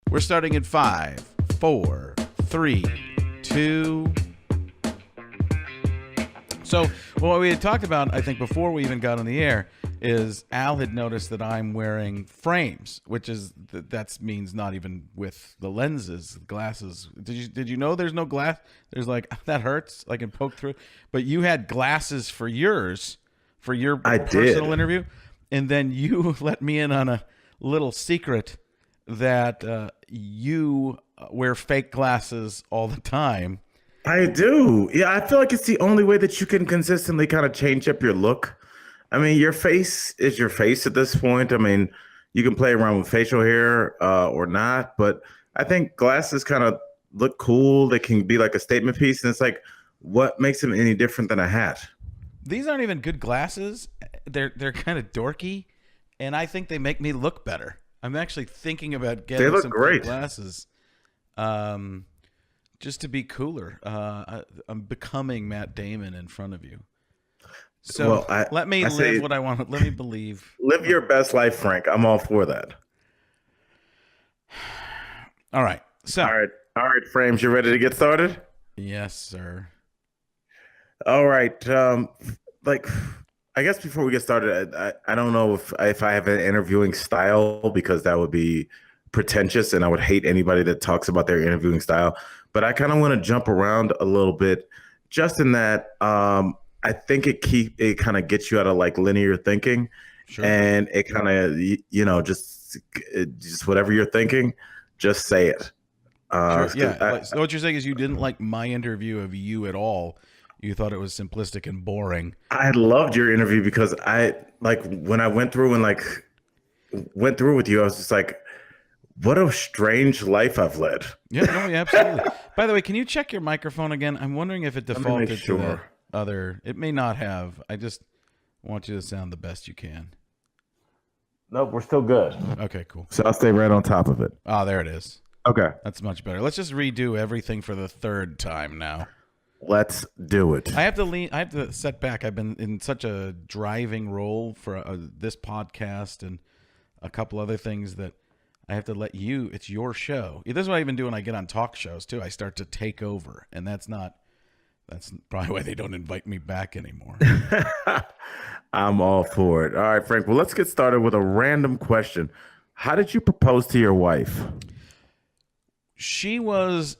We're starting in 5, 4, 3, 2. So what we had talked about, I think, before we even got on the air, is Al had noticed that I'm wearing frames, which is that means not even with the lenses, glasses. Did you know there's no glass? There's like that hurts. I can poke through. But you had glasses for yours, for your personal interview, and then you let me in on a little secret that you wear fake glasses all the time. I do. Yeah, I feel like it's the only way that you can consistently kind of change up your look. I mean, your face is your face at this point. I mean, you can play around with facial hair or not, but I think glasses kind of look cool. They can be like a statement piece, and it's like, what makes them any different than a hat? These aren't even good glasses. They're kind of dorky, and I think they make me look better. I'm actually thinking about getting some good glasses, just to be cooler. I'm becoming Matt Damon in front of you. So let me live what I want. Let me believe. Live your best life, Frank. I'm all for that. All right. So all right, Frames. You ready to get started? Yes, sir. All right. I guess before we get started, I don't know if I have an interviewing style, because that would be pretentious, and I would hate anybody that talks about their interviewing style. But I kind of want to jump around a little bit, just in that I think it kind of gets you out of like linear thinking, sure. And it kind of just whatever you're thinking, just say it. Sure. Yeah. So what you're saying is you didn't like my interview of you at all. You thought it was simplistic and boring. I loved your interview because when I went through with you, I was just like, what a strange life I've led. Yeah, no, absolutely. By the way, can you check your microphone again? I'm wondering if it defaulted to the other. It may not have. I just want you to sound the best you can. Nope, we're still good. Okay, cool. So I'll stay right on top of it. Oh, there it is. Okay. That's much better. Let's just redo everything for the third time now. Let's do it. I have to set back. I've been in such a driving role for this podcast and a couple other things that I have to let you. It's your show. This is what I even do when I get on talk shows too. I start to take over, and that's probably why they don't invite me back anymore. I'm all for it. All right, Frank. Well, let's get started with a random question. How did you propose to your wife? She was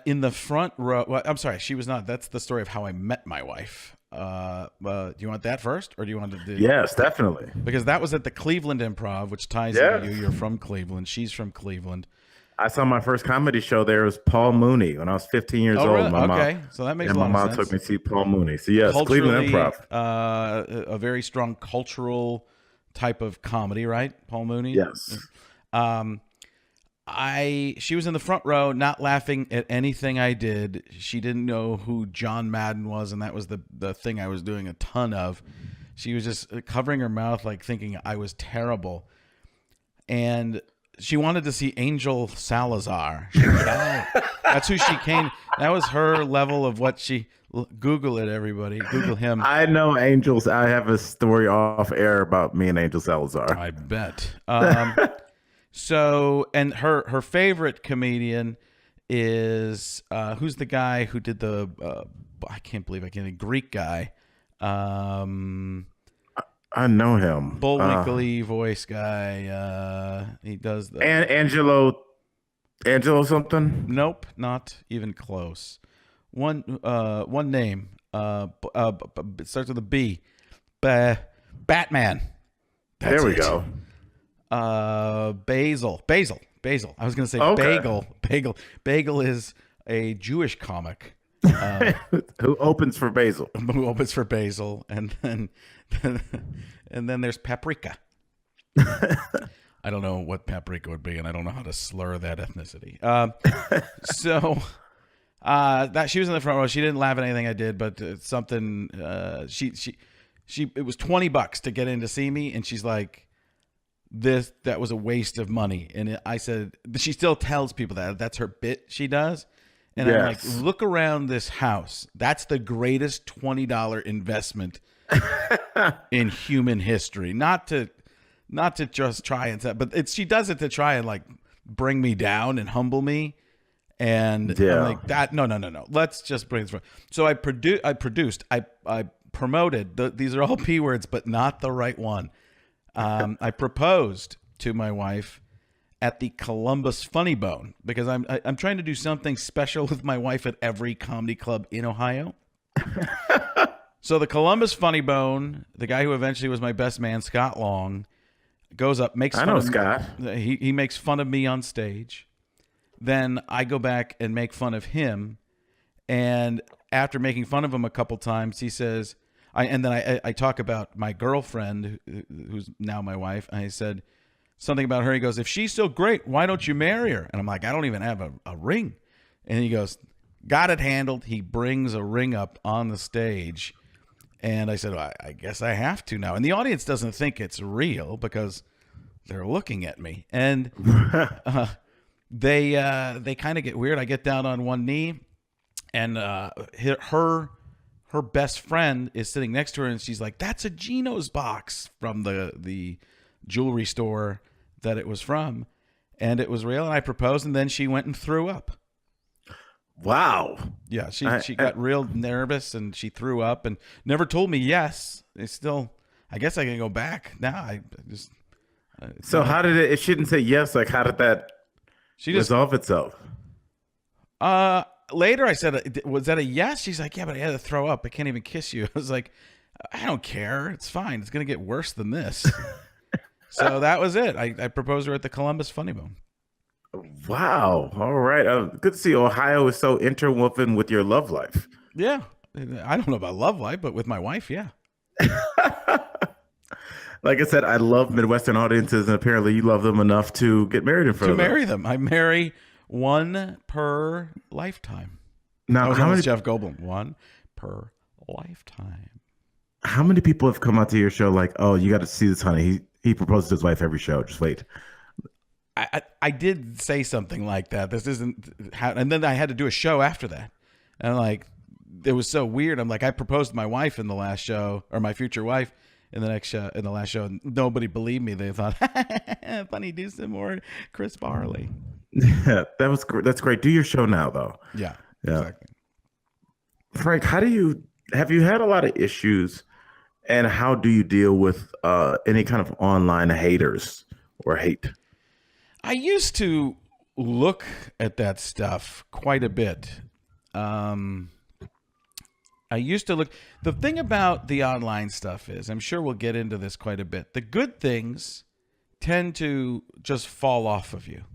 in the front row. Well, I'm sorry, she was not. That's the story of how I met my wife. Do you want that first, or do you want to do? Yes, definitely. Because that was at the Cleveland Improv, which ties into you. You're from Cleveland. She's from Cleveland. I saw my first comedy show there. It was Paul Mooney when I was 15 years old. Really? Okay, so that makes a lot of sense. My mom took me to see Paul Mooney. So yes, Cleveland Improv. A very strong cultural type of comedy, right? Paul Mooney. Yes. She was in the front row, not laughing at anything I did. She didn't know who John Madden was, and that was the thing I was doing a ton of. She was just covering her mouth, like thinking I was terrible. And she wanted to see Angel Salazar. That's who she came. That was her level of what she. Google it, everybody. Google him. I know Angels. I have a story off air about me and Angel Salazar. I bet. So, and her favorite comedian is who's the guy who did the I can't believe I can't think, Greek guy. I know him. Bullwinkly voice guy. He does the Angelo something. Nope, not even close. One name. It starts with a B. Batman. There we go. Basil. I was going to say Bagel. Bagel is a Jewish comic. Who opens for Basil? And then there's Paprika. I don't know what paprika would be, and I don't know how to slur that ethnicity. So that she was in the front row. She didn't laugh at anything I did, but something. It was $20 to get in to see me, and she's like, that was a waste of money. And I said, she still tells people that's her bit she does. And yes. I'm like, look around this house. That's the greatest $20 investment in human history. Not to just try and set, but she does it to try and like bring me down and humble me. And I'm like, that no. Let's just bring this. So I promoted. These are all P words, but not the right one. I proposed to my wife at the Columbus Funny Bone because I'm trying to do something special with my wife at every comedy club in Ohio. So the Columbus Funny Bone, the guy who eventually was my best man, Scott Long, goes up, makes fun of Scott. He makes fun of me on stage. Then I go back and make fun of him. And after making fun of him a couple times, he says, I talk about my girlfriend, who's now my wife. And I said something about her. He goes, if she's so great, why don't you marry her? And I'm like, I don't even have a ring. And he goes, got it handled. He brings a ring up on the stage. And I said, well, I guess I have to now. And the audience doesn't think it's real because they're looking at me. And they kind of get weird. I get down on one knee, and her best friend is sitting next to her, and she's like, "That's a Geno's box from the jewelry store that it was from," and it was real. And I proposed, and then she went and threw up. Wow. Yeah, she got real nervous, and she threw up, and never told me yes. It's still, I guess I can go back now. I just. So how did it? It shouldn't say yes. Like, how did that? She just resolve itself. Later I said, was that a yes? She's like, yeah, but I had to throw up. I can't even kiss you. I was like, I don't care. It's fine. It's going to get worse than this. So that was it. I proposed her at the Columbus Funny Bone. Wow. All right. Good to see Ohio is so interwoven with your love life. Yeah. I don't know about love life, but with my wife, yeah. Like I said, I love Midwestern audiences, and apparently you love them enough to get married in front of them. To marry them. I marry one per lifetime. Now, how many? Jeff Goldblum. One per lifetime. How many people have come out to your show like, oh, you got to see this, honey. He proposes to his wife every show. Just wait. I did say something like that. This isn't how, and then I had to do a show after that. And like, it was so weird. I'm like, I proposed to my wife in the last show, or my future wife. In the last show, nobody believed me. They thought, funny, do some more Chris Farley. Yeah, that's great. Do your show now, though. Yeah. Exactly. Frank, have you had a lot of issues, and how do you deal with any kind of online haters or hate? I used to look at that stuff quite a bit. I used to look. The thing about the online stuff is, I'm sure we'll get into this quite a bit. The good things tend to just fall off of you,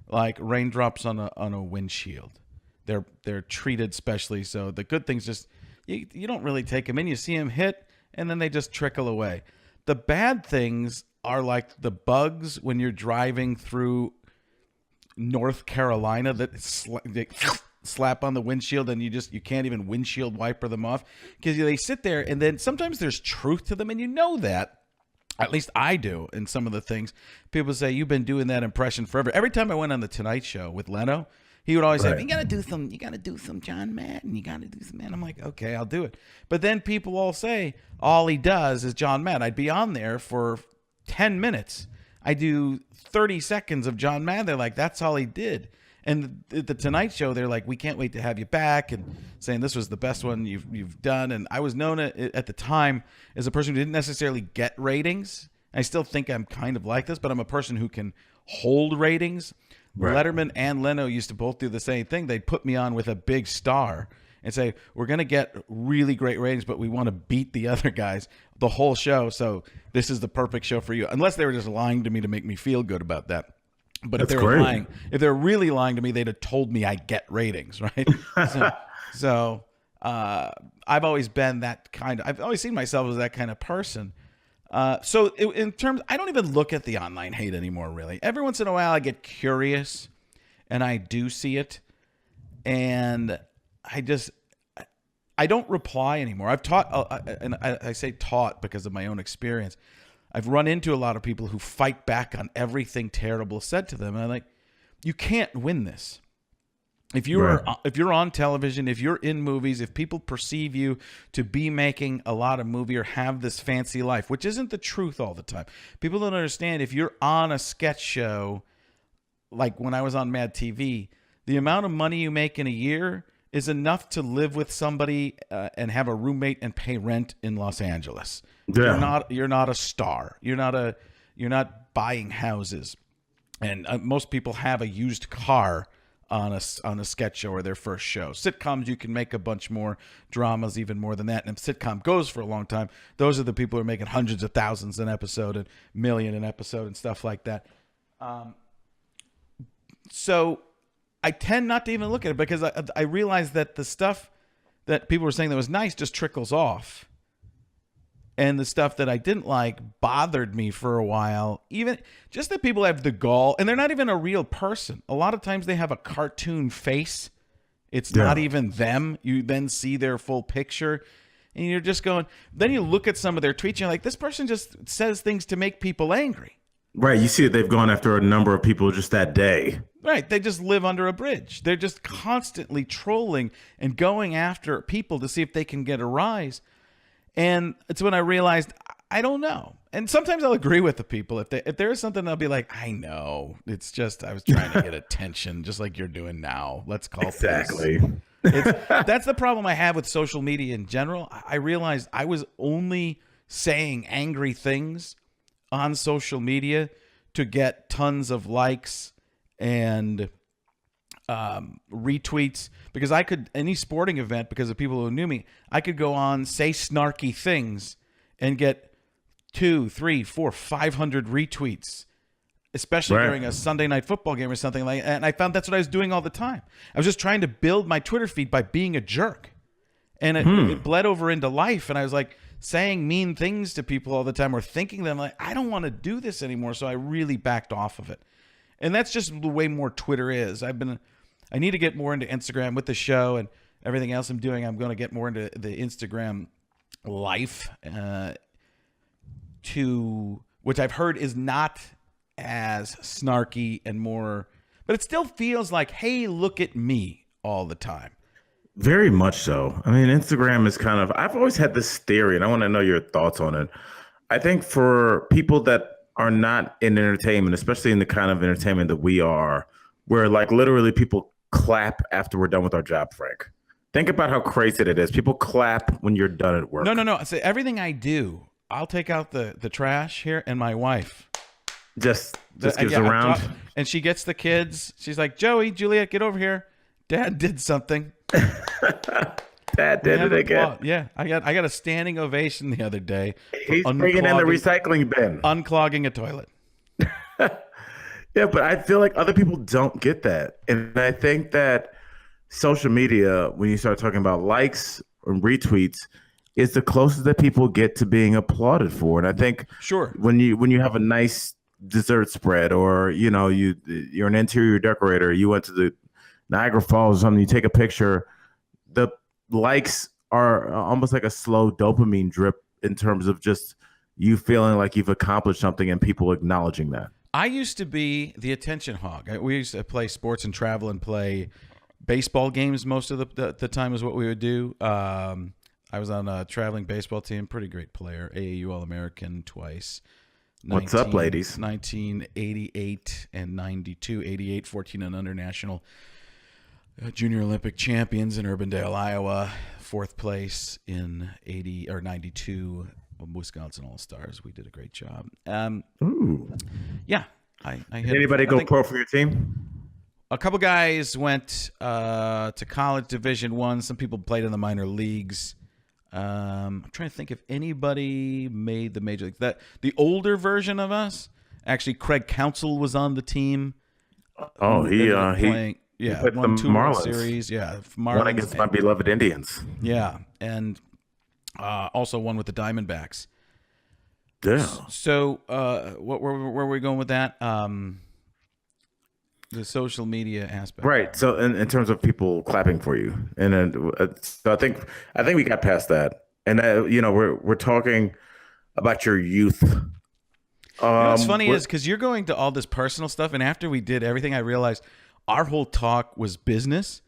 like raindrops on a windshield. They're treated specially, so the good things just you don't really take them in. You see them hit, and then they just trickle away. The bad things are like the bugs when you're driving through North Carolina that slap on the windshield, and you can't even windshield wiper them off because they sit there, and then sometimes there's truth to them, and you know that. At least I do. In some of the things people say, you've been doing that impression forever. Every time I went on the Tonight Show with Leno, he would always say, you gotta do some John Madden. You gotta do some Madden. I'm like, okay, I'll do it. But then people all say all he does is John Madden. I'd be on there for 10 minutes. I do 30 seconds of John Madden. They're like, that's all he did. And the Tonight Show, they're like, we can't wait to have you back, and saying this was the best one you've done. And I was known at the time as a person who didn't necessarily get ratings. I still think I'm kind of like this, but I'm a person who can hold ratings. Right. Letterman and Leno used to both do the same thing. They'd put me on with a big star and say, we're going to get really great ratings, but we want to beat the other guys the whole show. So this is the perfect show for you. Unless they were just lying to me to make me feel good about that. But if they're really lying to me, they'd have told me I get ratings, right? So I've always been that kind of, I've always seen myself as that kind of person. In terms, I don't even look at the online hate anymore, really. Every once in a while I get curious and I do see it. And I don't reply anymore. I've taught, and I say taught because of my own experience. I've run into a lot of people who fight back on everything terrible said to them. And I'm like, you can't win this. If you're on television, if you're in movies, if people perceive you to be making a lot of movie or have this fancy life, which isn't the truth all the time. People don't understand if you're on a sketch show like when I was on Mad TV, the amount of money you make in a year is enough to live with somebody and have a roommate and pay rent in Los Angeles. Yeah. You're not a star. You're not buying houses. And most people have a used car on a sketch show or their first show. Sitcoms, you can make a bunch more. Dramas, even more than that. And if sitcom goes for a long time, those are the people who are making hundreds of thousands an episode and million an episode and stuff like that. So I tend not to even look at it because I realize that the stuff that people were saying that was nice just trickles off. And the stuff that I didn't like bothered me for a while. Even just that people have the gall, and they're not even a real person. A lot of times they have a cartoon face. It's not even them. You then see their full picture, and you're just going. Then you look at some of their tweets, and you're like, this person just says things to make people angry. Right. You see that they've gone after a number of people just that day. Right. They just live under a bridge. They're just constantly trolling and going after people to see if they can get a rise. And it's when I realized, I don't know. And sometimes I'll agree with the people. If there is something, I'll be like, I know. It's just I was trying to get attention, just like you're doing now. Let's call Exactly. That's the problem I have with social media in general. I realized I was only saying angry things on social media to get tons of likes and retweets, because I could, any sporting event, because of people who knew me, I could go on, say snarky things and get 200, 300, 400, 500 retweets, especially during a Sunday night football game or something like that. And I found that's what I was doing all the time. I was just trying to build my Twitter feed by being a jerk. And it bled over into life. And I was like saying mean things to people all the time or thinking them like, I don't want to do this anymore. So I really backed off of it. And that's just the way more Twitter is. I need to get more into Instagram with the show and everything else I'm doing. I'm going to get more into the Instagram life, which I've heard is not as snarky and more, but it still feels like, hey, look at me all the time. Very much so. I mean, Instagram is kind of, I've always had this theory, and I want to know your thoughts on it. I think for people that are not in entertainment, especially in the kind of entertainment that we are, where like literally people clap after we're done with our job, Frank. Think about how crazy it is. People clap when you're done at work. No. I say everything I do, I'll take out the trash here, and my wife just gives a round. And she gets the kids. She's like, Joey, Juliet, get over here. Dad did something. Dad did it again. Yeah, I got a standing ovation the other day. He's bringing in the recycling bin. Unclogging a toilet. Yeah, but I feel like other people don't get that. And I think that social media, when you start talking about likes and retweets, is the closest that people get to being applauded for. And I think when you have a nice dessert spread, or you're an interior decorator, you went to the Niagara Falls or something, you take a picture, the likes are almost like a slow dopamine drip in terms of just you feeling like you've accomplished something and people acknowledging that. I used to be the attention hog. We used to play sports and travel and play baseball games most of the time is what we would do. I was on a traveling baseball team, pretty great player, AAU All-American twice. What's up, ladies? 1988 and 92, 88, 14 and under national junior Olympic champions in Urbandale, Iowa. Fourth place in 80 or 92. Wisconsin All-Stars. We did a great job. Ooh. Yeah. Did anybody go pro for your team? A couple guys went to college Division I. Some people played in the minor leagues. I'm trying to think if anybody made the major leagues. The older version of us, actually, Craig Counsell was on the team. Oh, he won two World Marlins. Series. Yeah, Marlins. One against my beloved Indians. Yeah, and also one with the Diamondbacks. Yeah. So, where were we going with that? The social media aspect, right? So, in terms of people clapping for you, and so I think we got past that, and we're talking about your youth. What's funny is because you're going to all this personal stuff, and after we did everything, I realized our whole talk was business,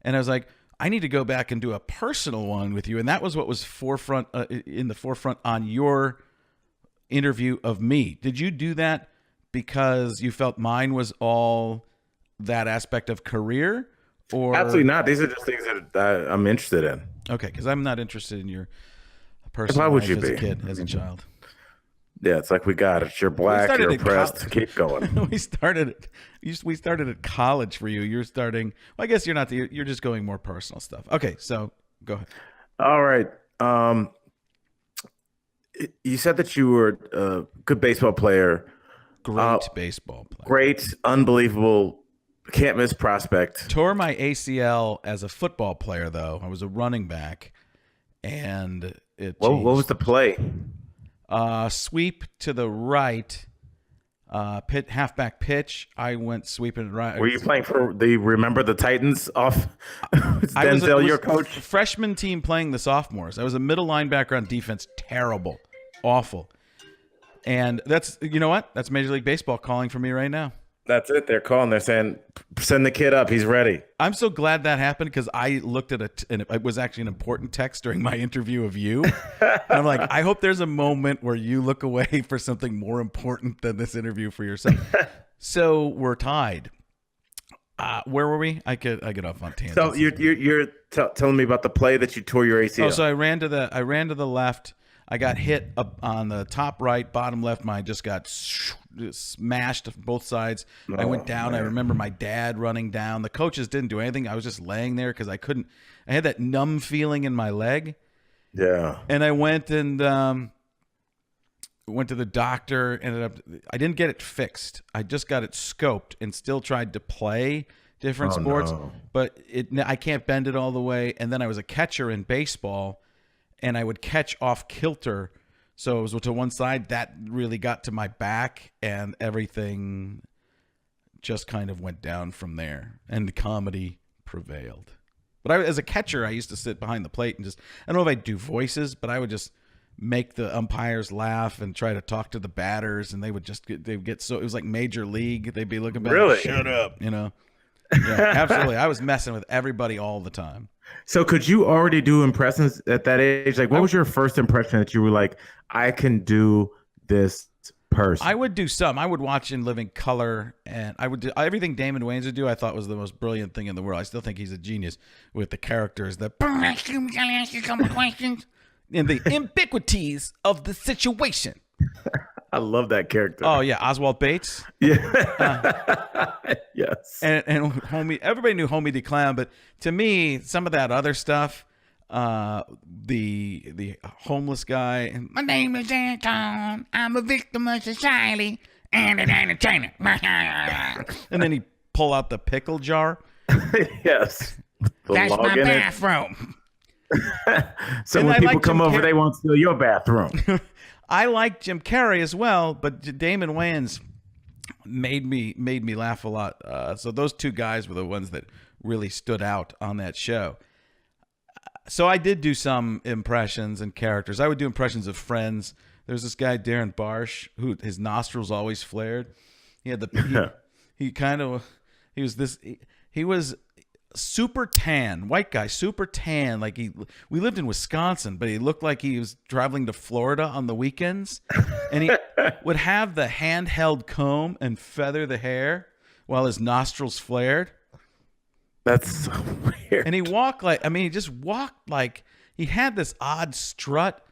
and I was like, I need to go back and do a personal one with you, and that was what was in the forefront on your interview of me. Did you do that because you felt mine was all that aspect of career, or Absolutely not. These are just things that I'm interested in. Okay, because I'm not interested in your Why personal would life you as a be? kid, as a child. Yeah, it's like we got it. You're We black. started You're at oppressed. Keep going. we started at college for you. You're starting. Well, I guess you're not. You're just going more personal stuff. Okay, so go ahead. All right. You said that you were a good baseball player. Great baseball player. Great, unbelievable, can't miss prospect. Tore my ACL as a football player, though. I was a running back, and What was the play? Sweep to the right, halfback pitch. I went sweeping right. Were you playing for the Remember the Titans off Denzel, your coach? Freshman team playing the sophomores. I was a middle linebacker on defense. Terrible. Awful. And that's, you know what? That's Major League Baseball calling for me right now. That's it. They're calling. They're saying, send the kid up. He's ready. I'm so glad that happened because I looked at and it was actually an important text during my interview of you. And I'm like, I hope there's a moment where you look away for something more important than this interview for yourself. So we're tied. Where were we? I get off on tangents. So you're telling me about the play that you tore your ACL. Oh, so I ran to the left. I got hit up on the top right, bottom left. Mine just got smashed both sides. I went down. Man. I remember my dad running down. The coaches didn't do anything. I was just laying there because I couldn't. I had that numb feeling in my leg. Yeah. And I went and went to the doctor. I didn't get it fixed. I just got it scoped and still tried to play different sports. No. But I can't bend it all the way. And then I was a catcher in baseball. And I would catch off kilter. So it was to one side. That really got to my back, and everything just kind of went down from there. And the comedy prevailed. But as a catcher, I used to sit behind the plate and I don't know if I'd do voices, but I would just make the umpires laugh and try to talk to the batters. And they'd get so, it was like Major League. They'd be looking back, really? Shut up, Yeah, absolutely. I was messing with everybody all the time. So could you already do impressions at that age? Like, what was your first impression that you were like, I can do this person? I would do some. I would watch In Living Color, and I would do everything Damon Wayans would do. I thought was the most brilliant thing in the world. I still think he's a genius with the characters, and the ambiguities of the situation. I love that character. Oh yeah, Oswald Bates. Yeah. Yes. And homie, everybody knew Homie the Clown, but to me, some of that other stuff, the homeless guy. My name is Anton. I'm a victim of society and an entertainer. And then he pull out the pickle jar. Yes. That's my bathroom. So when people come over, they won't steal your bathroom. I like Jim Carrey as well, but Damon Wayans made me laugh a lot. So those two guys were the ones that really stood out on that show. So I did do some impressions and characters. I would do impressions of friends. There's this guy Darren Barsh who his nostrils always flared. He had he was super tan, white guy, super tan. Like we lived in Wisconsin, but he looked like he was traveling to Florida on the weekends. And he would have the handheld comb and feather the hair while his nostrils flared. That's so weird. And he just walked like he had this odd strut.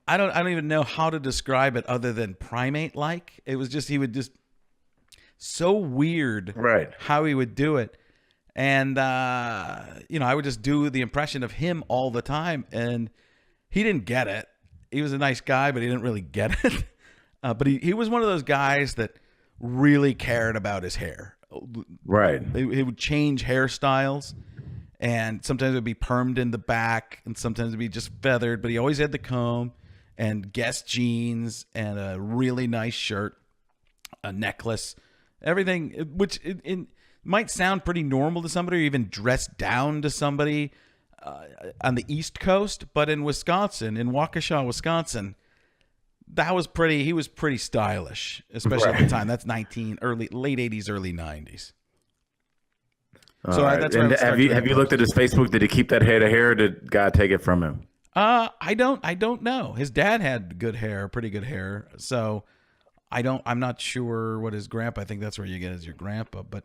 I don't even know how to describe it other than primate like. It was just, he would just so weird, right? How he would do it. And, I would just do the impression of him all the time. And he didn't get it. He was a nice guy, but he didn't really get it. But he was one of those guys that really cared about his hair. Right. He would change hairstyles. And sometimes it would be permed in the back. And sometimes it would be just feathered. But he always had the comb and Guess jeans and a really nice shirt, a necklace, everything, which might sound pretty normal to somebody, or even dressed down to somebody on the East Coast, but in Wisconsin, in Waukesha, Wisconsin, he was pretty stylish, especially at the time. That's late 80s, early 90s. So right. that's where have you looked at his Facebook? Did he keep that head of hair, or did God take it from him? I don't know. His dad had good hair, pretty good hair. So I'm not sure what his grandpa, I think that's where you get as your grandpa, but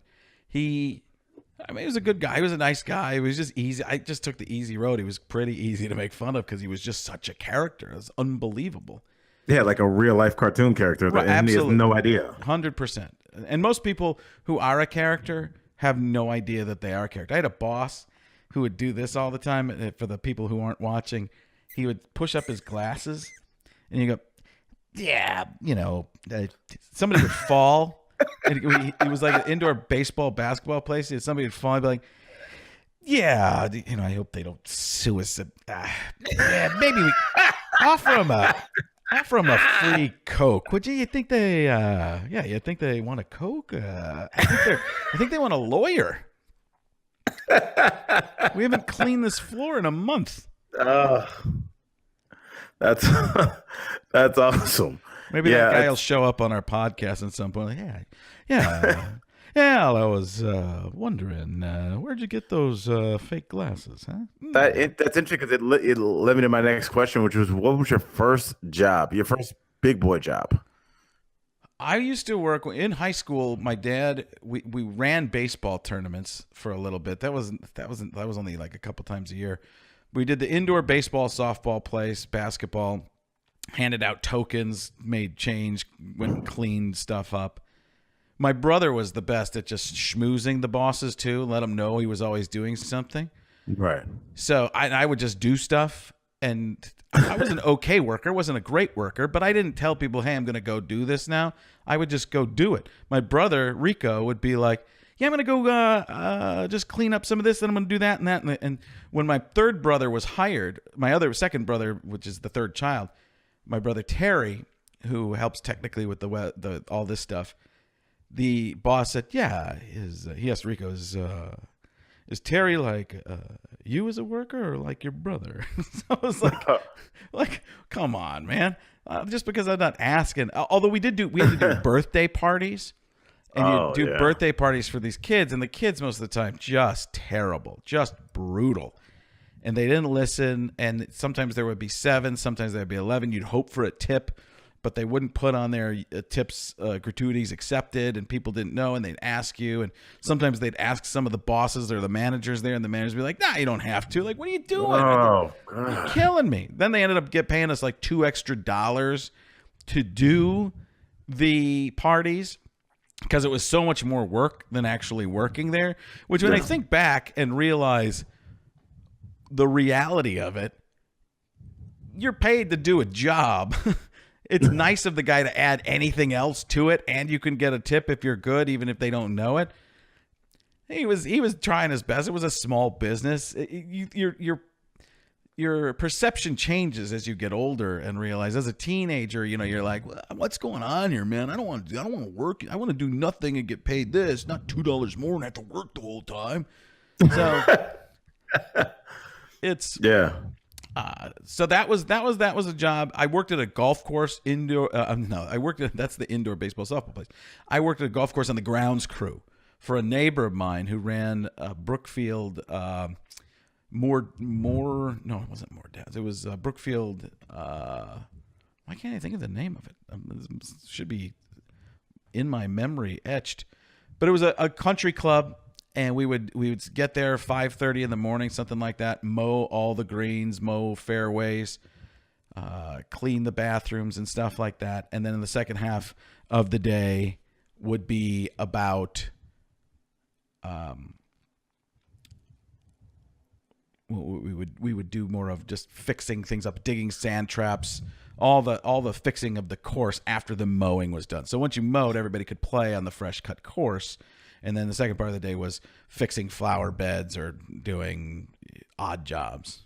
I mean, he was a good guy. He was a nice guy. It was just easy. I just took the easy road. He was pretty easy to make fun of because he was just such a character. It was unbelievable. Yeah, like a real life cartoon character. Right, And he has absolutely. no idea. 100%. And most people who are a character have no idea that they are a character. I had a boss who would do this all the time. For the people who aren't watching, he would push up his glasses and you go, yeah, somebody would fall. It was like an indoor baseball, basketball place. Somebody would fall and be like, yeah, I hope they don't sue us. Yeah, maybe we offer them a free Coke. Would you? You think they? You think they want a Coke? I think they want a lawyer. We haven't cleaned this floor in a month. That's awesome. Maybe that guy will show up on our podcast at some point. Like, yeah. I was wondering, where'd you get those fake glasses, huh? That's interesting because it led me to my next question, which was, what was your first job? Your first big boy job? I used to work in high school. My dad, we ran baseball tournaments for a little bit. That was only like a couple times a year. We did the indoor baseball, softball place, basketball, handed out tokens, made change, went and cleaned stuff up. My brother was the best at just schmoozing the bosses too, let them know he was always doing something. Right. So I would just do stuff, and I was an okay worker, wasn't a great worker, but I didn't tell people, hey, I'm going to go do this now. I would just go do it. My brother, Rico, would be like, yeah, I'm going to go just clean up some of this, and I'm going to do that and that. And when my third brother was hired, my second brother, which is the third child, my brother Terry, who helps technically with the all this stuff, the boss said, yeah, he asked Rico, is Terry like you as a worker or like your brother? So I was like, come on, man. Just because I'm not asking. Although we had to do birthday parties. And you do birthday parties for these kids, and the kids most of the time just terrible, just brutal. And they didn't listen, and sometimes there would be 7, sometimes there would be 11. You'd hope for a tip, but they wouldn't put on their tips, gratuities accepted, and people didn't know, and they'd ask you. And sometimes they'd ask some of the bosses or the managers there, and the managers would be like, nah, you don't have to. Like, what are you doing? Oh, you're killing me. Then they ended up paying us like $2 extra to do the parties, because it was so much more work than actually working there, which when I think back and realize the reality of it, you're paid to do a job. It's nice of the guy to add anything else to it, and you can get a tip if you're good, even if they don't know it. He was trying his best. It was a small business. Your perception changes as you get older and realize, as a teenager, you're like, well, what's going on here, man? I don't want to work. I want to do nothing and get paid this, not $2 more and have to work the whole time. So it's so that was a job. I worked at a golf course indoor. That's the indoor baseball softball place. I worked at a golf course on the grounds crew for a neighbor of mine who ran Brookfield. No, it wasn't More Dads. It was Brookfield. Why can't I think of the name of it? It should be in my memory etched. But it was a country club, and we would get there 5:30 in the morning, something like that. Mow all the greens, mow fairways, clean the bathrooms and stuff like that. And then in the second half of the day would be about we would do more of just fixing things up, digging sand traps, all the fixing of the course after the mowing was done. So once you mowed, everybody could play on the fresh cut course, and then the second part of the day was fixing flower beds or doing odd jobs.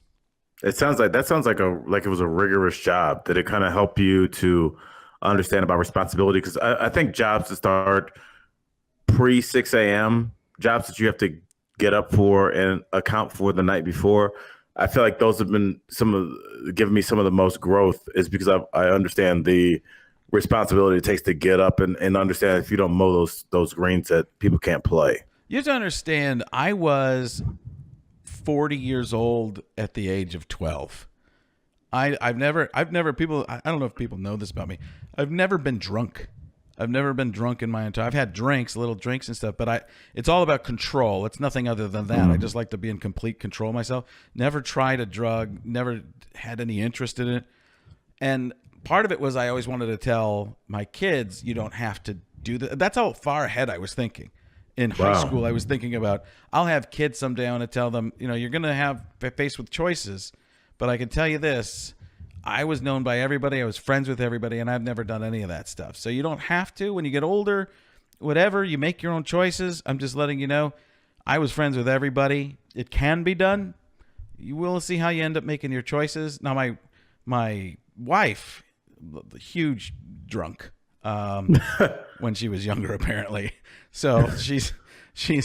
It sounds like it was a rigorous job. Did it kind of help you to understand about responsibility? Because I think jobs that start pre 6 a.m., jobs that you have to get up for and account for the night before, I feel like those have been giving me some of the most growth, is because I understand the responsibility it takes to get up and understand if you don't mow those greens that people can't play. You have to understand, I was 40 years old at the age of 12. I've never people, I don't know if people know this about me. I've never been drunk. I've never been drunk in my entire. I've had drinks, little drinks and stuff, but it's all about control. It's nothing other than that. I just like to be in complete control of myself. Never tried a drug. Never had any interest in it. And part of it was I always wanted to tell my kids, you don't have to do that. That's how far ahead I was thinking. In high school, I was thinking about, I'll have kids someday. I want to tell them, you're going to have faced with choices, but I can tell you this. I was known by everybody. I was friends with everybody, and I've never done any of that stuff. So you don't have to. When you get older, whatever, you make your own choices. I'm just letting you know, I was friends with everybody. It can be done. You will see how you end up making your choices. Now, my wife, huge drunk when she was younger, apparently. So she's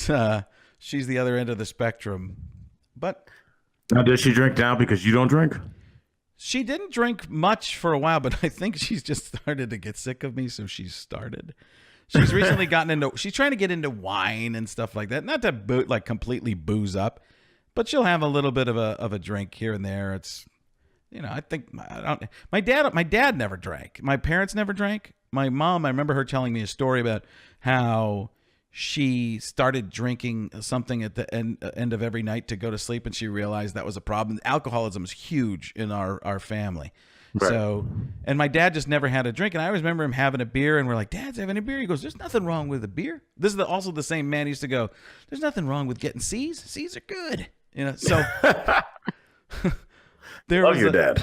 the other end of the spectrum. But now, does she drink now because you don't drink? She didn't drink much for a while, but I think she's just started to get sick of me, so she's started. She's recently she's trying to get into wine and stuff like that. Not to completely booze up, but she'll have a little bit of a drink here and there. It's, I think my dad never drank. My parents never drank. My mom, I remember her telling me a story about how she started drinking something at the end of every night to go to sleep, and she realized that was a problem. Alcoholism is huge in our family. Right. So, and my dad just never had a drink. And I always remember him having a beer, and we're like, Dad's having a beer. He goes, there's nothing wrong with a beer. This is also the same man who used to go, there's nothing wrong with getting C's. C's are good. So Love your dad.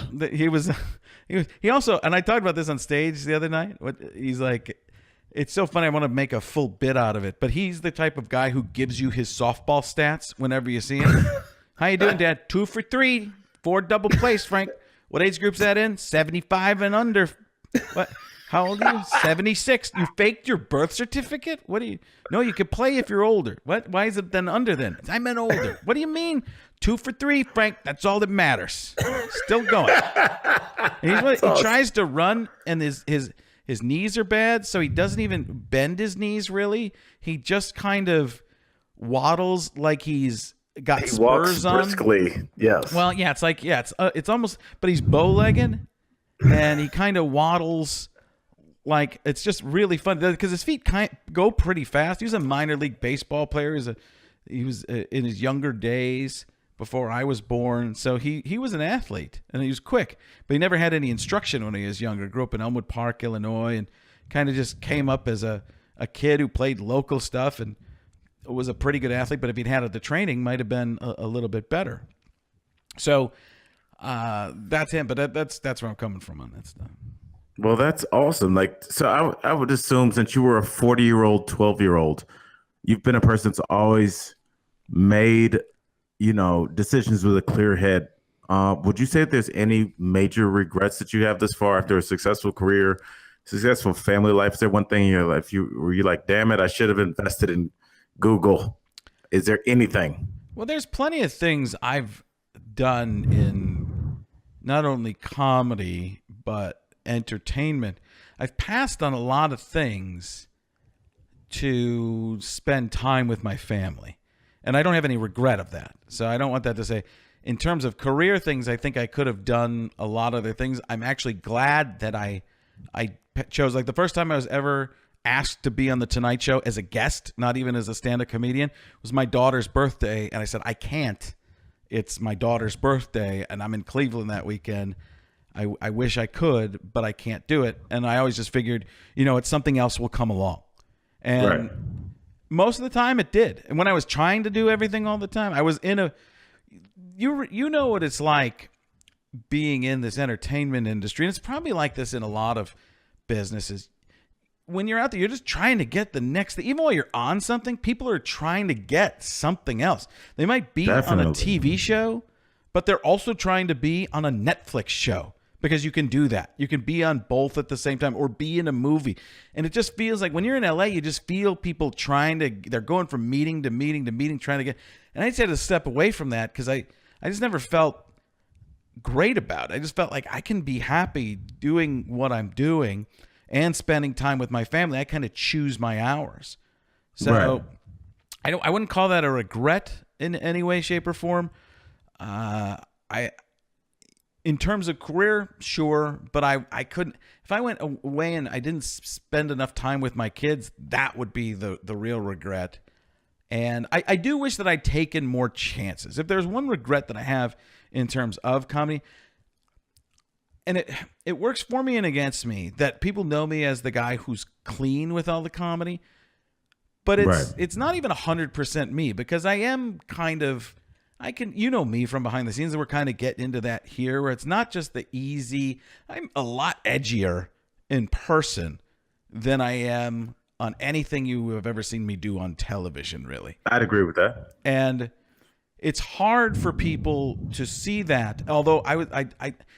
He also, and I talked about this on stage the other night. He's like, it's so funny. I want to make a full bit out of it, but he's the type of guy who gives you his softball stats whenever you see him. How you doing, Dad? 2 for 3, 4 double plays, Frank. What age group's that in? 75 and under. What? How old are you? 76. You faked your birth certificate? What do you? No, you could play if you're older. What? Why is it then under then? I meant older. What do you mean? 2 for 3, Frank. That's all that matters. Still going. He tries to run, and his knees are bad, so he doesn't even bend his knees really. He just kind of waddles like he's got spurs on. Briskly, yes. Well, yeah, it's almost, but he's bow-legged, and he kind of waddles like, it's just really fun because his feet go pretty fast. He was a minor league baseball player. He was in his younger days before I was born. So he was an athlete, and he was quick, but he never had any instruction when he was younger. Grew up in Elmwood Park, Illinois, and kind of just came up as a kid who played local stuff and was a pretty good athlete, but if he'd had the training, might have been a little bit better. So that's him, but that's where I'm coming from on that stuff. Well, that's awesome. So I would assume, since you were a 40-year-old, 12-year-old, you've been a person that's always made decisions with a clear head. Would you say that there's any major regrets that you have this far after a successful career, successful family life? Is there one thing in your life were you like, damn it, I should have invested in Google? Is there anything? Well, there's plenty of things I've done in not only comedy, but entertainment. I've passed on a lot of things to spend time with my family. And I don't have any regret of that. So I don't want that to say, in terms of career things, I think I could have done a lot of other things. I'm actually glad that I chose, like the first time I was ever asked to be on The Tonight Show as a guest, not even as a stand-up comedian, was my daughter's birthday. And I said, I can't. It's my daughter's birthday, and I'm in Cleveland that weekend. I wish I could, but I can't do it. And I always just figured, it's something else will come along. And right. Most of the time it did. And when I was trying to do everything all the time, I was in you know what it's like being in this entertainment industry. And it's probably like this in a lot of businesses. When you're out there, you're just trying to get the next thing. Even while you're on something, people are trying to get something else. They might be Definitely. On a TV show, but they're also trying to be on a Netflix show. Because you can do that. You can be on both at the same time or be in a movie. And it just feels like when you're in LA, you just feel people they're going from meeting to meeting to meeting, trying to get. And I just had to step away from that because I just never felt great about it. I just felt like I can be happy doing what I'm doing and spending time with my family. I kind of choose my hours. So right. I wouldn't call that a regret in any way, shape, or form. In terms of career, sure, but I couldn't. If I went away and I didn't spend enough time with my kids, that would be the real regret. And I do wish that I'd taken more chances. If there's one regret that I have in terms of comedy, and it works for me and against me, that people know me as the guy who's clean with all the comedy, but it's not even 100% me, because I am kind of, you know me from behind the scenes, and we're kind of getting into that here, where it's not just the easy. I'm a lot edgier in person than I am on anything you have ever seen me do on television, really. I'd agree with that. And it's hard for people to see that. Although I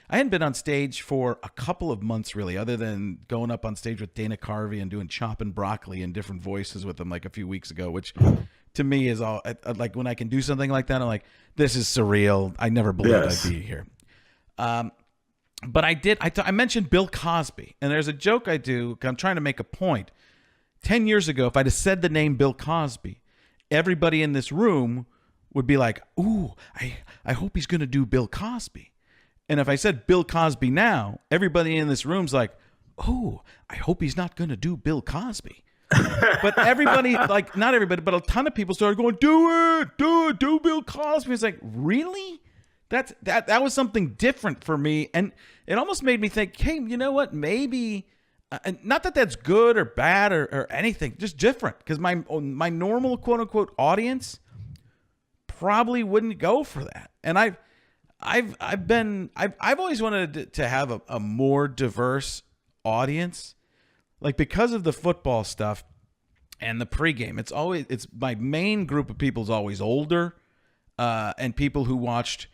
hadn't been on stage for a couple of months, really, other than going up on stage with Dana Carvey and doing Choppin' Broccoli in different voices with them like a few weeks ago, which to me is all like, when I can do something like that, I'm like, this is surreal. I never believed I'd be here. But I mentioned Bill Cosby, and there's a joke I do. I'm trying to make a point. 10 years ago, if I'd have said the name Bill Cosby, everybody in this room would be like, ooh, I hope he's going to do Bill Cosby. And if I said Bill Cosby now, everybody in this room's like, oh, I hope he's not going to do Bill Cosby. But everybody, like, not everybody, but a ton of people started going, do Bill Cosby. It's like, really? That was something different for me. And it almost made me think, hey, you know what? Maybe, not that that's good or bad or anything, just different. Because my normal quote unquote audience probably wouldn't go for that. And I've always wanted to have a more diverse audience, like, because of the football stuff and the pregame. It's my main group of people is always older, and people who watched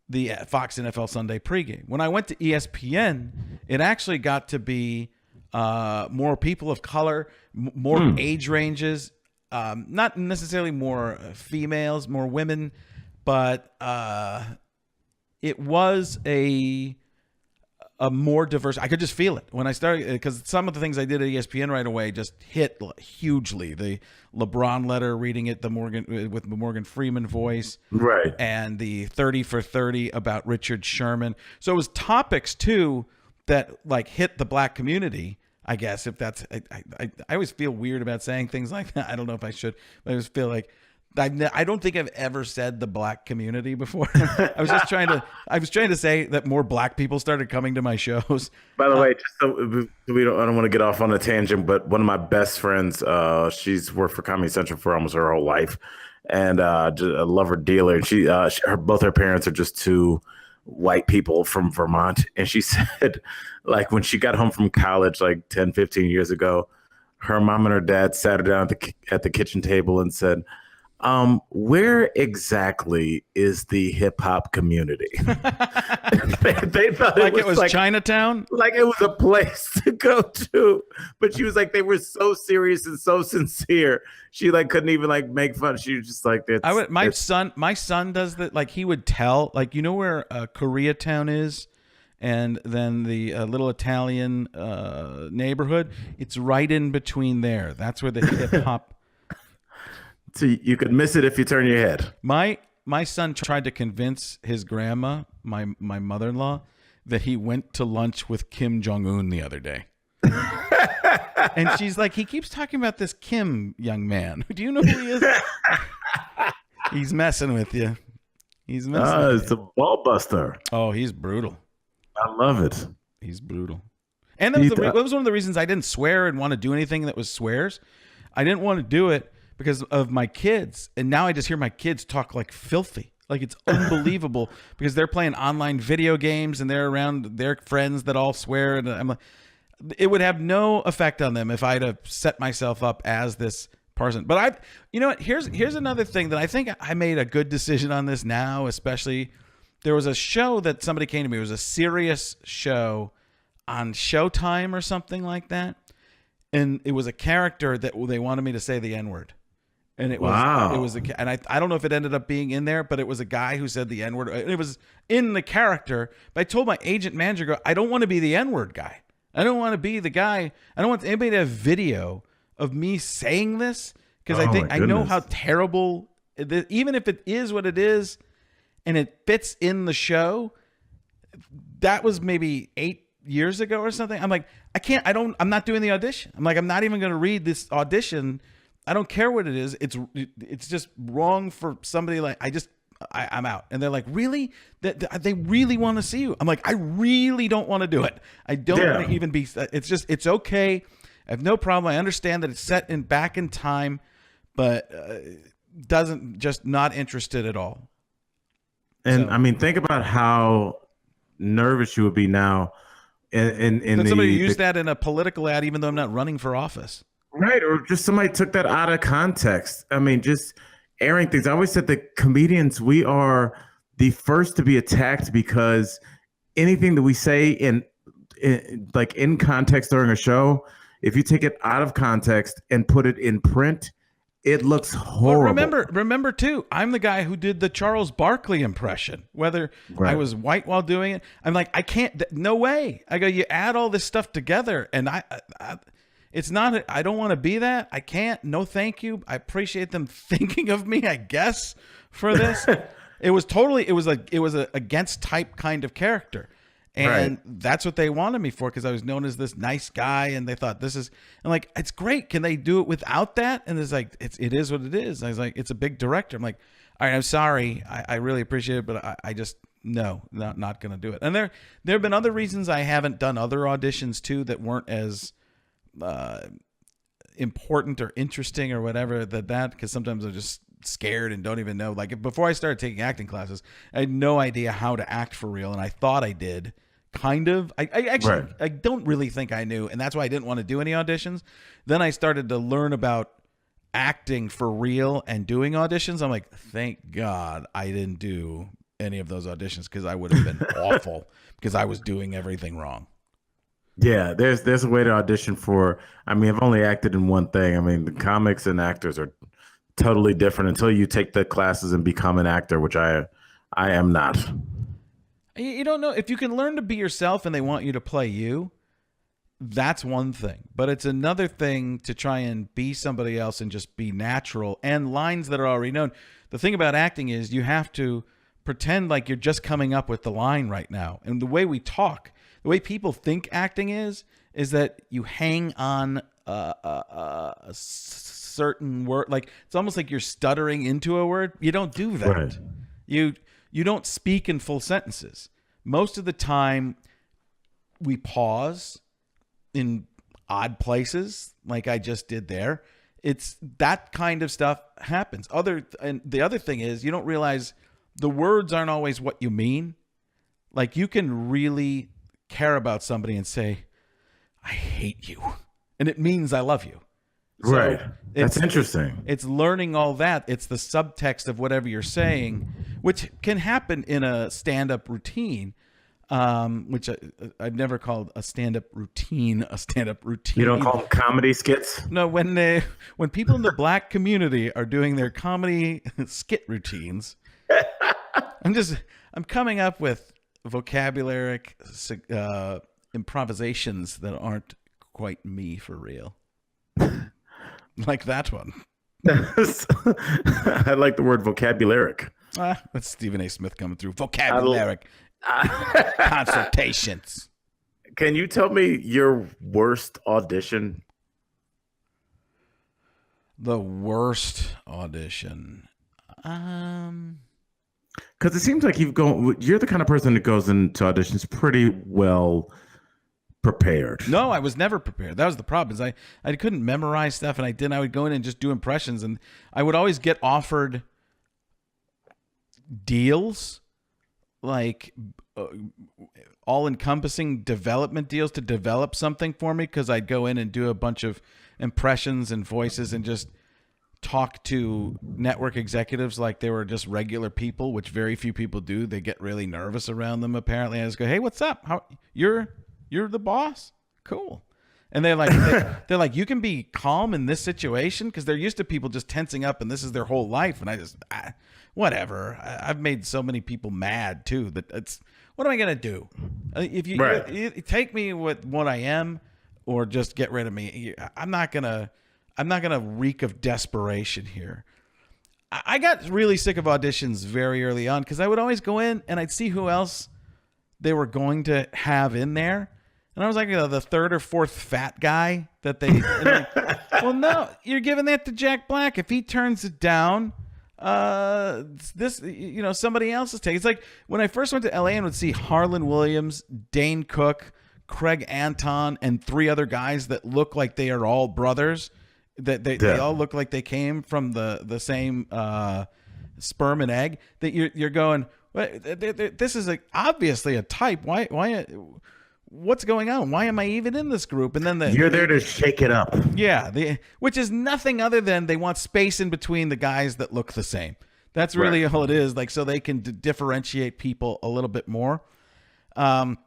the Fox NFL Sunday pregame. When I went to ESPN, it actually got to be more people of color, more age ranges, not necessarily more females, more women, but it was a more diverse. I could just feel it when I started, because some of the things I did at ESPN right away just hit hugely. The LeBron letter, reading it with the Morgan Freeman voice, right, and the 30 for 30 about Richard Sherman. So it was topics too that like hit the black community. I guess if that's, I always feel weird about saying things like that. I don't know if I should, but I just feel like I don't think I've ever said the black community before. I was trying to say that more black people started coming to my shows. By the way, just so I don't want to get off on a tangent, but one of my best friends, she's worked for Comedy Central for almost her whole life, and I love her dealer. And both her parents are just two white people from Vermont. And she said, like, when she got home from college, like 10, 15 years ago, her mom and her dad sat her down at the kitchen table and said, where exactly is the hip hop community? they thought like it was like Chinatown, like it was a place to go to. But she was like, they were so serious and so sincere. She like couldn't even like make fun. She was just like, my son does that. Like, he would tell, like, you know where Koreatown is, and then the little Italian neighborhood. It's right in between there. That's where the hip hop. So you could miss it if you turn your head. My son tried to convince his grandma, my mother-in-law, that he went to lunch with Kim Jong-un the other day. And she's like, he keeps talking about this Kim young man. Do you know who he is? He's messing with you. He's messing with you. It's a ball buster. Oh, he's brutal. I love it. He's brutal. And that was one of the reasons I didn't swear and want to do anything that was swears. I didn't want to do it because of my kids. And now I just hear my kids talk like filthy. Like, it's unbelievable because they're playing online video games and they're around their friends that all swear. And I'm like, it would have no effect on them if I'd have set myself up as this person. But you know what? Here's another thing that I think I made a good decision on this now, especially. There was a show that somebody came to me. It was a serious show on Showtime or something like that. And it was a character that they wanted me to say the N-word. And it was and I don't know if it ended up being in there, but it was a guy who said the N-word. It was in the character. But I told my agent manager, I don't want to be the N-word guy. I don't want to be the guy. I don't want anybody to have video of me saying this, because I know how terrible, even if it is what it is and it fits in the show, that was maybe 8 years ago or something. I'm like, I'm not doing the audition. I'm like, I'm not even going to read this audition. I don't care what it is. It's just wrong for somebody like, I'm out. And they're like, really? They really want to see you. I'm like, I really don't want to do it. I don't want to even be, it's okay. I have no problem. I understand that it's set back in time, but just not interested at all. And I mean, think about how nervous you would be now in somebody used that in a political ad, even though I'm not running for office. Right. Or just somebody took that out of context. I mean, just airing things. I always said that comedians, we are the first to be attacked because anything that we say in context during a show, if you take it out of context and put it in print, it looks horrible. Well, remember too, I'm the guy who did the Charles Barkley impression, whether I was white while doing it. I'm like, I can't, no way. I go, you add all this stuff together and it's not, I don't want to be that. I can't, no thank you. I appreciate them thinking of me, I guess, for this. It was a against type kind of character. And that's what they wanted me for, because I was known as this nice guy, and they thought I'm like, it's great. Can they do it without that? And it's like, it is what it is. I was like, it's a big director. I'm like, all right, I'm sorry. I really appreciate it, but I just, no, not going to do it. And there have been other reasons I haven't done other auditions too that weren't as important or interesting or whatever because sometimes I'm just scared and don't even know. Like before I started taking acting classes, I had no idea how to act for real, and I thought I did. Kind of. I actually I don't really think I knew, and that's why I didn't want to do any auditions. Then I started to learn about acting for real and doing auditions. I'm like, thank God I didn't do any of those auditions, because I would have been awful, because I was doing everything wrong. Yeah, there's a way to audition for. I mean, I've only acted in one thing. I mean, the comics and actors are totally different until you take the classes and become an actor, which I am not. You don't know if you can learn to be yourself and they want you to play you. That's one thing, but it's another thing to try and be somebody else and just be natural and lines that are already known. The thing about acting is you have to pretend like you're just coming up with the line right now. And the way we talk, the way people think acting is that you hang on a certain word. Like it's almost like you're stuttering into a word. You don't do that. Right. You don't speak in full sentences. Most of the time we pause in odd places, like I just did there. It's that kind of stuff happens. And the other thing is, you don't realize the words aren't always what you mean. Like you can really care about somebody and say, I hate you, and it means I love you. So right. That's interesting. It's learning all that. It's the subtext of whatever you're saying, which can happen in a stand-up routine, which I've never called a stand-up routine a stand-up routine. You don't call them comedy skits? No, when people in the black community are doing their comedy skit routines, I'm coming up with vocabulary improvisations that aren't quite me for real. Like that one. I like the word vocabularic. That's Stephen A. Smith coming through. Vocabularic consultations. Can you tell me your worst audition? The worst audition. Because it seems like you're the kind of person that goes into auditions pretty well prepared. No, I was never prepared. That was the problem. Is I couldn't memorize stuff, and I would go in and just do impressions, and I would always get offered deals, like all-encompassing development deals to develop something for me, because I'd go in and do a bunch of impressions and voices and just talk to network executives like they were just regular people, which very few people do. They get really nervous around them, apparently. I just go, hey, what's up? How you're the boss? Cool. And they're like, you can be calm in this situation, because they're used to people just tensing up, and this is their whole life. And I just, whatever. I've made so many people mad too that it's, what am I gonna do? If you take me with what I am, or just get rid of me, I'm not gonna reek of desperation here. I got really sick of auditions very early on, because I would always go in and I'd see who else they were going to have in there. And I was like, the third or fourth fat guy that they. Well, no, you're giving that to Jack Black. If he turns it down, somebody else is taking. It's like when I first went to LA and would see Harlan Williams, Dane Cook, Craig Anton, and 3 other guys that look like they are all brothers. That they all look like they came from the same sperm and egg. That you're going. This is obviously a type. Why? What's going on? Why am I even in this group? And then you're there to shake it up. Yeah, which is nothing other than they want space in between the guys that look the same. That's really all it is. Like, so they can differentiate people a little bit more. But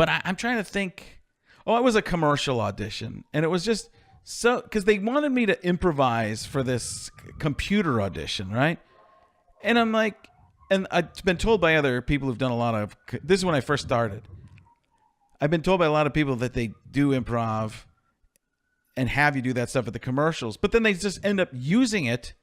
I'm trying to think. Oh, it was a commercial audition, and it was just so because they wanted me to improvise for this computer audition, right? And I'm like, and I've been told by other people who've done a lot of. This is when I first started. I've been told by a lot of people that they do improv and have you do that stuff at the commercials, but then they just end up using it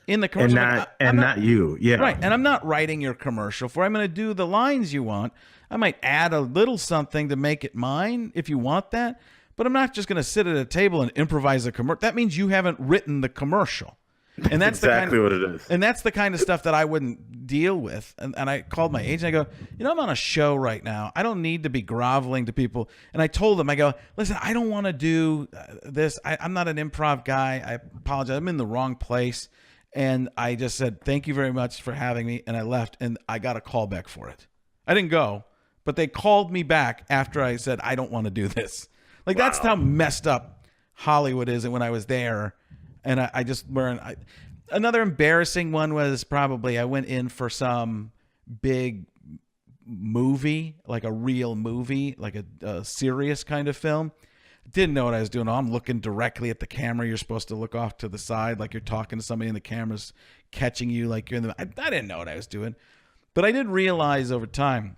in the commercial. And not you. Yeah. Right. And I'm not writing your commercial for, I'm going to do the lines you want. I might add a little something to make it mine if you want that, but I'm not just going to sit at a table and improvise a commercial. That means you haven't written the commercial. And that's exactly what it is. And that's the kind of stuff that I wouldn't deal with. And I called my agent. I go, I'm on a show right now. I don't need to be groveling to people. And I told them, I go, listen, I don't want to do this. I'm not an improv guy. I apologize. I'm in the wrong place. And I just said, thank you very much for having me. And I left, and I got a call back for it. I didn't go, but they called me back after I said, I don't want to do this. Like, that's how messed up Hollywood is. And when I was there, and I just learned. Another embarrassing one was probably I went in for some big movie, like a real movie, like a serious kind of film. Didn't know what I was doing. I'm looking directly at the camera. You're supposed to look off to the side like you're talking to somebody, and the camera's catching you like you're in the. I didn't know what I was doing, but I did realize over time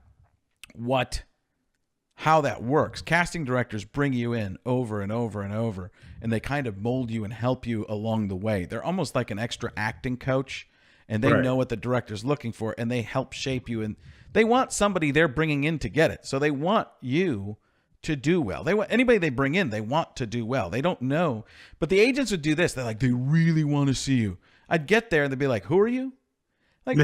how that works. Casting directors bring you in over and over and over, and they kind of mold you and help you along the way. They're almost like an extra acting coach, and they know what the director's looking for, and they help shape you. And they want somebody they're bringing in to get it. So they want you to do well. They want anybody they bring in, they want to do well. They don't know. But the agents would do this. They're like, they really want to see you. I'd get there, and they'd be like, who are you? Like,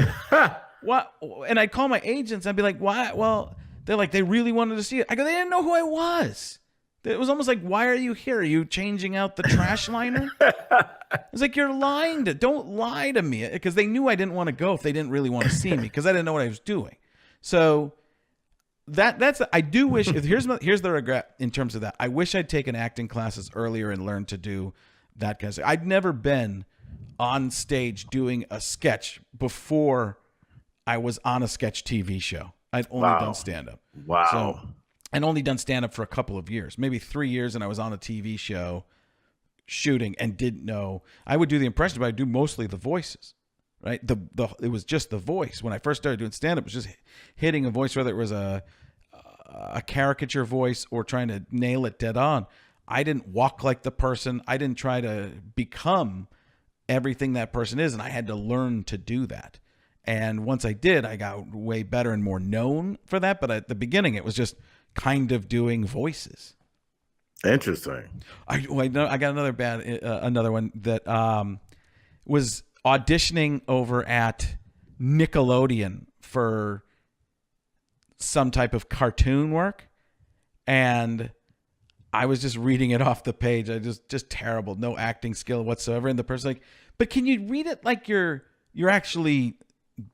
what? And I'd call my agents. I'd be like, why? Well, they're like, they really wanted to see it. I go, they didn't know who I was. It was almost like, why are you here? Are you changing out the trash liner? It's like, you're lying don't lie to me. Because they knew I didn't want to go if they didn't really want to see me, because I didn't know what I was doing. So I do wish, here's the regret in terms of that. I wish I'd taken acting classes earlier and learned to do that kind of stuff. I'd never been on stage doing a sketch before I was on a sketch TV show. I'd only done stand-up. Wow. So, and only done stand-up for a couple of years, maybe 3 years, and I was on a TV show shooting and didn't know. I would do the impression, but I'd do mostly the voices, right? It was just the voice. When I first started doing stand-up, it was just hitting a voice, whether it was a caricature voice or trying to nail it dead on. I didn't walk like the person. I didn't try to become everything that person is, and I had to learn to do that. And once I did, I got way better and more known for that. But at the beginning, it was just kind of doing voices. Interesting. I got another one that was auditioning over at Nickelodeon for some type of cartoon work, and I was just reading it off the page. I just terrible, no acting skill whatsoever. And the person's like, "But can you read it like you're actually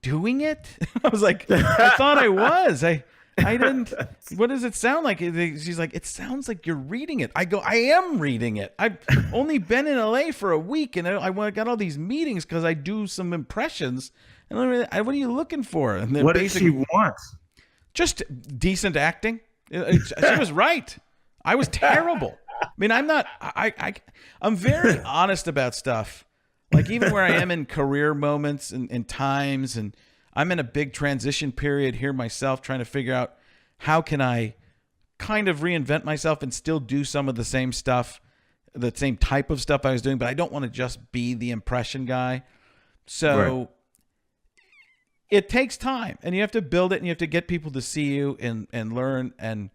doing it?" I was like, I thought I was. I didn't. What does it sound like? She's like, it sounds like you're reading it. I go, I am reading it. I've only been in LA for a week, and I got all these meetings because I do some impressions. And what are you looking for? And then what did she want? Just decent acting. She was right. I was terrible. I mean, I'm not. I'm very honest about stuff. Like, even where I am in career moments and times, and I'm in a big transition period here myself, trying to figure out how can I kind of reinvent myself and still do some of the same stuff, the same type of stuff I was doing, but I don't want to just be the impression guy. So it takes time, and you have to build it, and you have to get people to see you and learn and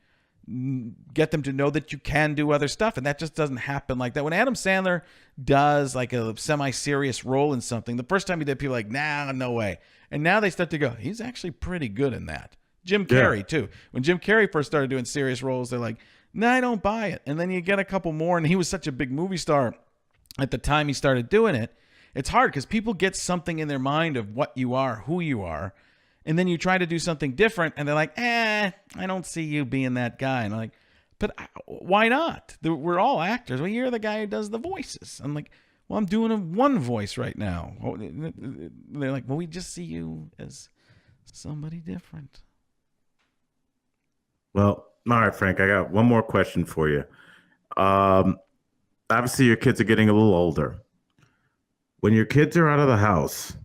get them to know that you can do other stuff. And that just doesn't happen like that. When Adam Sandler does like a semi-serious role in something, the first time he did, people were like, nah, no way. And now they start to go, he's actually pretty good in that. Jim Carrey too. When Jim Carrey first started doing serious roles, they're like, no, I don't buy it. And then you get a couple more, and he was such a big movie star at the time he started doing it. It's hard because people get something in their mind of what you are, who you are, and then you try to do something different, and they're like, I don't see you being that guy. And I'm like, but why not? We're all actors. Well, you're the guy who does the voices. I'm like, well, I'm doing one voice right now. They're like, well, we just see you as somebody different. Well, all right, Frank, I got one more question for you. Obviously, your kids are getting a little older. When your kids are out of the house,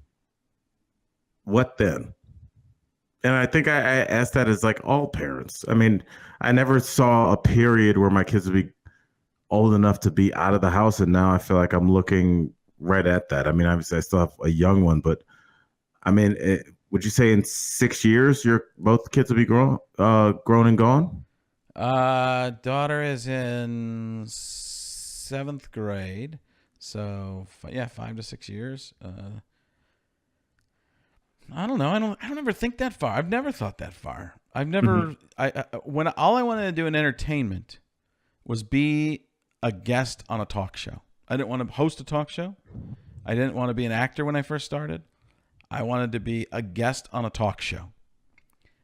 what then? And I think I asked that as like all parents. I mean, I never saw a period where my kids would be old enough to be out of the house, and now I feel like I'm looking right at that. I mean, obviously, I still have a young one, but I mean, would you say in 6 years, both kids will be grown and gone? Daughter is in 7th grade, so 5 to 6 years. I don't know. I don't ever think that far. I've never thought that far. I've never. When all I wanted to do in entertainment was be a guest on a talk show. I didn't want to host a talk show. I didn't want to be an actor when I first started. I wanted to be a guest on a talk show.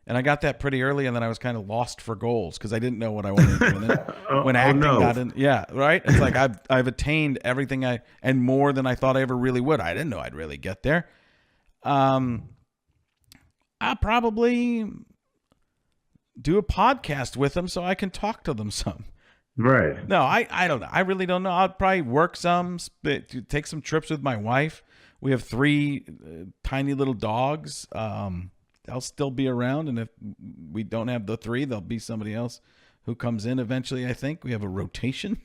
And I got that pretty early, and then I was kind of lost for goals because I didn't know what I wanted to do. And then when acting got in, right? It's like I've attained everything and more than I thought I ever really would. I didn't know I'd really get there. I'll probably do a podcast with them so I can talk to them some. Right. No, I don't know. I really don't know. I'll probably work take some trips with my wife. We have 3 tiny little dogs. They'll still be around, and if we don't have the 3, there'll be somebody else who comes in eventually. I think we have a rotation.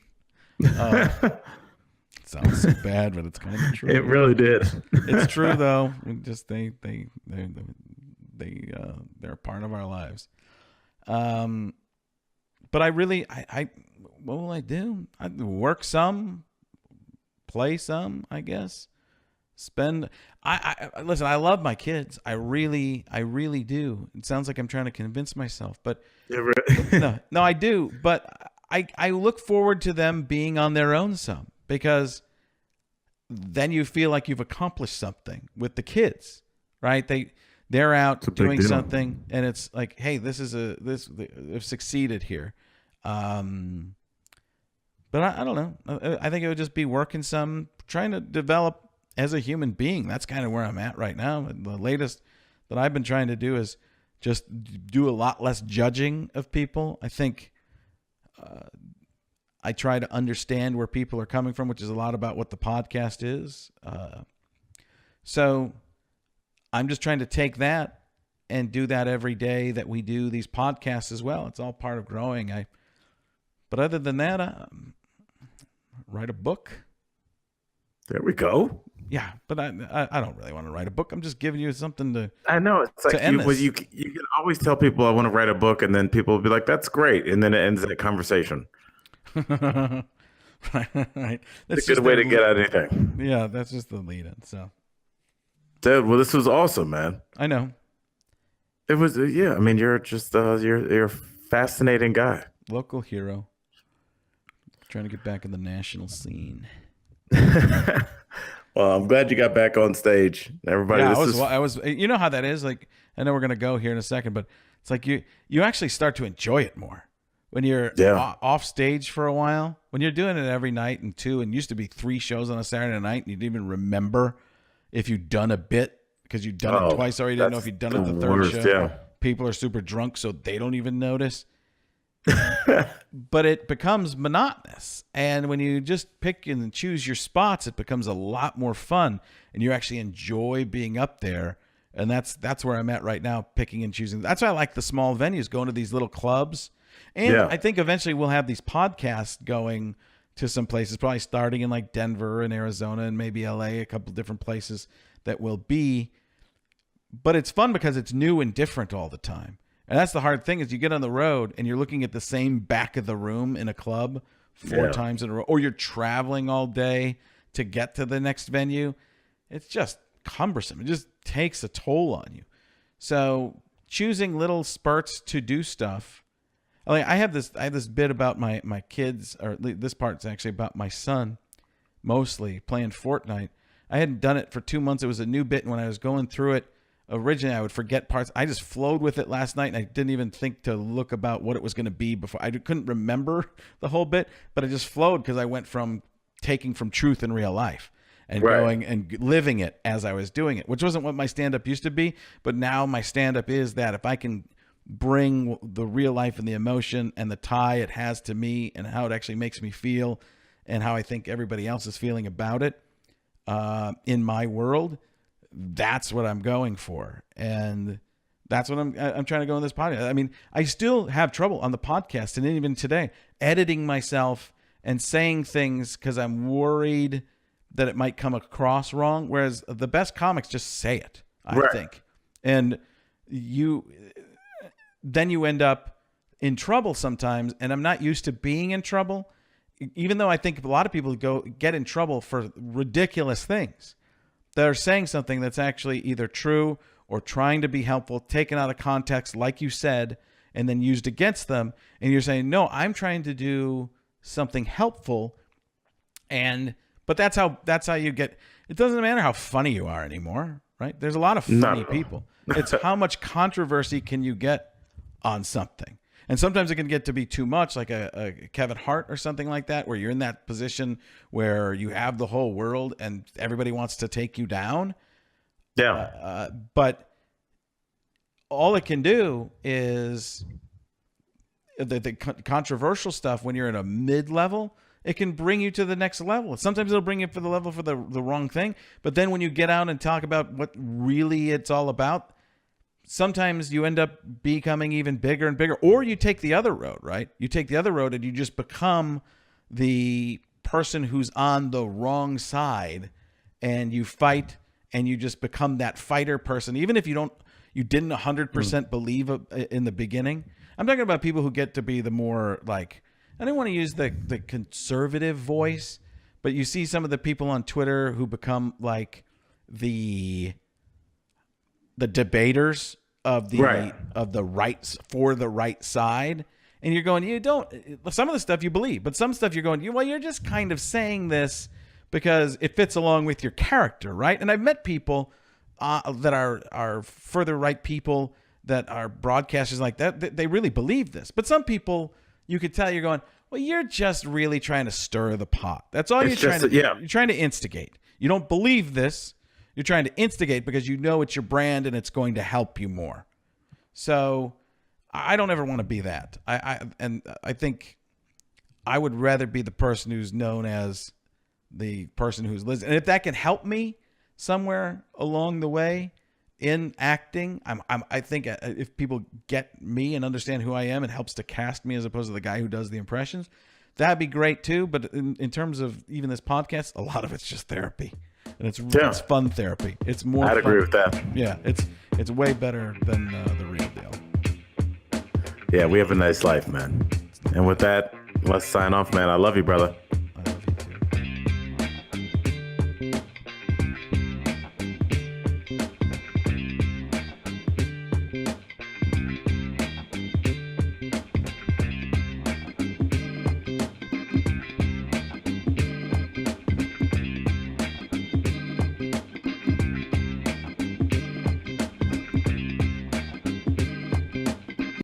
Sounds so bad, but it's kind of true. It really did. It's true though. Just they're a part of our lives. But I what will I do? I work some, play some, I guess. Listen, I love my kids. I really do. It sounds like I'm trying to convince myself, but no, I do. But I look forward to them being on their own some, because then you feel like you've accomplished something with the kids, right? They're out doing something, and it's like, hey, they've succeeded here. But I don't know. I think it would just be working some, trying to develop as a human being. That's kind of where I'm at right now. The latest that I've been trying to do is just do a lot less judging of people. I think I try to understand where people are coming from, which is a lot about what the podcast is. So I'm just trying to take that and do that every day that we do these podcasts as well. It's all part of growing. But other than that, write a book. There we go. Yeah, but I don't really want to write a book. I'm just giving you something to. I know, it's like you can always tell people I want to write a book, and then people will be like, "That's great," and then it ends that conversation. Right. That's a good way to get at anything. Yeah, that's just the lead-in. So, dude, well, this was awesome, man. I know. It was, yeah. I mean, you're just you're a fascinating guy. Local hero. Trying to get back in the national scene. Well, I'm glad you got back on stage. Everybody, yeah, I was. You know how that is. Like, I know we're gonna go here in a second, but it's like you actually start to enjoy it more when you're off stage for a while. When you're doing it every night and 2, and used to be 3 shows on a Saturday night, and you didn't even remember if you'd done a bit because you'd done it twice already. You didn't know if you'd done it the third show. Yeah. People are super drunk, so they don't even notice. But it becomes monotonous, and when you just pick and choose your spots, it becomes a lot more fun, and you actually enjoy being up there. And that's where I'm at right now, picking and choosing. That's why I like the small venues, going to these little clubs. And I think eventually we'll have these podcasts going to some places, probably starting in like Denver and Arizona and maybe LA, a couple different places that will be. but it's fun because it's new and different all the time. And that's the hard thing is you get on the road and you're looking at the same back of the room in a club 4 times in a row, or you're traveling all day to get to the next venue. It's just cumbersome. It just takes a toll on you. So choosing little spurts to do stuff. Like I have this bit about my kids, or this part's actually about my son, mostly playing Fortnite. I hadn't done it for 2 months. It was a new bit, and when I was going through it, originally I would forget parts. I just flowed with it last night, and I didn't even think to look about what it was going to be before. I couldn't remember the whole bit, but I just flowed because I went from taking from truth in real life and going and living it as I was doing it, which wasn't what my stand-up used to be. But now my stand-up is that if I can bring the real life and the emotion and the tie it has to me and how it actually makes me feel and how I think everybody else is feeling about it in my world, that's what I'm going for. And that's what I'm trying to go in this podcast. I mean, I still have trouble on the podcast and even today editing myself and saying things because I'm worried that it might come across wrong. Whereas the best comics just say it, I think. And then you end up in trouble sometimes. And I'm not used to being in trouble, even though I think a lot of people get in trouble for ridiculous things. They're saying something that's actually either true or trying to be helpful, taken out of context, like you said, and then used against them. And you're saying, no, I'm trying to do something helpful. But that's how you get, it doesn't matter how funny you are anymore, right? There's a lot of funny people. It's how much controversy can you get on something. And sometimes it can get to be too much, like a Kevin Hart or something like that, where you're in that position where you have the whole world and everybody wants to take you down. Yeah. But all it can do is the controversial stuff when you're in a mid-level, it can bring you to the next level. Sometimes it'll bring you for the level for the wrong thing. But then when you get out and talk about what really it's all about, sometimes you end up becoming even bigger and bigger, or you take the other road, right? You take the other road and you just become the person who's on the wrong side and you fight and you just become that fighter person. Even if you didn't 100% believe in the beginning. I'm talking about people who get to be the more like, I don't want to use the conservative voice, but you see some of the people on Twitter who become like the debaters of the rights for the right side. And you're going, some of the stuff you believe, but some stuff you're going, you're just kind of saying this because it fits along with your character, right? And I've met people that are further right people that are broadcasters like that. They really believe this. But some people, you could tell you're going, well, you're just really trying to stir the pot. That's all you're trying to do. You're trying to instigate. You don't believe this. You're trying to instigate because you know it's your brand and it's going to help you more. So I don't ever want to be that. I think I would rather be the person who's known as the person who's listening. And if that can help me somewhere along the way in acting, I think if people get me and understand who I am, it helps to cast me as opposed to the guy who does the impressions. That'd be great too. But in terms of even this podcast, a lot of it's just therapy. And it's fun therapy. It's more I'd fun. agree with that. Yeah, it's way better than the real deal. Yeah, we have a nice life, man. And with that, let's sign off, man. I love you, brother.